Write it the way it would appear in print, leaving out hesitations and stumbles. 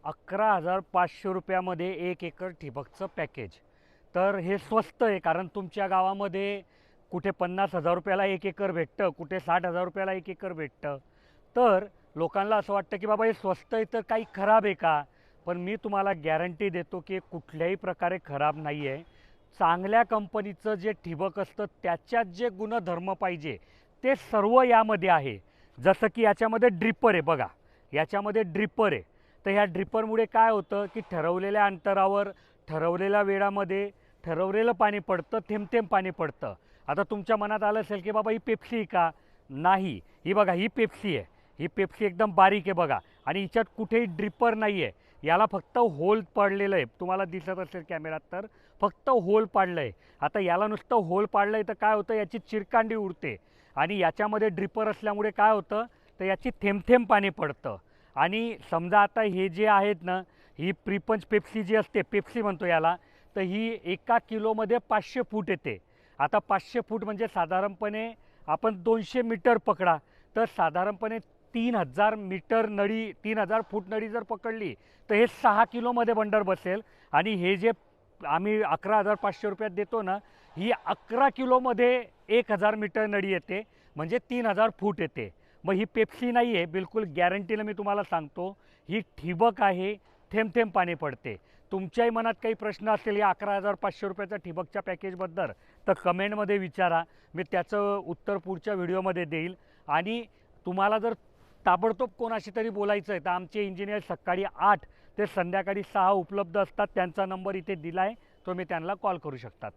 11,500 रुपयामध्ये 1 acre ठिबकचं package. तर हे स्वस्त आहे, कारण तुमच्या गावामध्ये कुठे 50,000 रुपयाला 1 एकर भेटतं, कुठे 60,000 रुपयाला 1 एकर भेटतं. तर लोकांना असं वाटतं की बाबा हे स्वस्त आहे तर काही खराब आहे का? पण मी तुम्हाला गॅरंटी देतो की कुठल्याही प्रकारे खराब नाही आहे. चांगल्या कंपनीचं जे ठिबक असतं त्याच्यात जे गुणधर्म पाहिजे ते सर्व यामध्ये आहे. जसं की याच्यामध्ये ड्रिपर आहे बघा, याच्यामध्ये ड्रिपर आहे. तर ह्या ड्रिपरमुळे काय होतं की ठरवलेल्या अंतरावर ठरवलेल्या वेळामध्ये ठरवलेलं पाणी पडतं, थेंब थेंब पाणी पडतं. आता तुमच्या मनात आलं असेल की बाबा ही पेप्सी आहे का? नाही, ही बघा ही पेप्सी आहे. ही पेप्सी एकदम बारीक आहे बघा, आणि हिच्यात कुठेही ड्रिपर नाही आहे. याला फक्त होल पडलेलं आहे, तुम्हाला दिसत असेल कॅमेरात तर फक्त होल पाडलं आहे. आता याला नुसतं होल पाडलं आहे तर काय होतं, याची चिरकांडी उडते. आणि याच्यामध्ये ड्रिपर असल्यामुळे काय होतं तर याची थेंब थेंब पाणी पडतं. आणि समजा आता हे जे आहेत ना, ही प्रीपंच पेप्सी जी असते, पेप्सी म्हणतो याला, तर ही 1 किलोमध्ये 500 फूट येते. आता 500 फूट म्हणजे साधारणपणे आपण 200 मीटर पकडा, तर साधारणपणे 3,000 मीटर नळी, 3,000 फूट नळी जर पकडली तर हे 6 किलोमध्ये बंडर बसेल. आणि हे जे आम्ही 11,500 रुपयात देतो ना, ही 11 किलोमध्ये 1,000 मीटर नळी येते, म्हणजे 3,000 फूट येते. मग ही पेप्सी नाही आहे, बिलकुल गॅरंटीनं मी तुम्हाला सांगतो. ही ठिबक आहे, थेंब थेंब पाणी पडते. तुमच्याही मनात काही प्रश्न असेल या 11,500 रुपयाच्या ठिबकच्या पॅकेजबद्दल तर कमेंटमध्ये विचारा, मी त्याचं उत्तर पुढच्या व्हिडिओमध्ये देईल. आणि तुम्हाला जर ताबडतोब कोणाशी तरी बोलायचं आहे तर आमचे इंजिनियर सकाळी 8 ते संध्याकाळी 6 उपलब्ध असतात. त्यांचा नंबर इथे दिला आहे, तुम्ही त्यांना कॉल करू शकतात.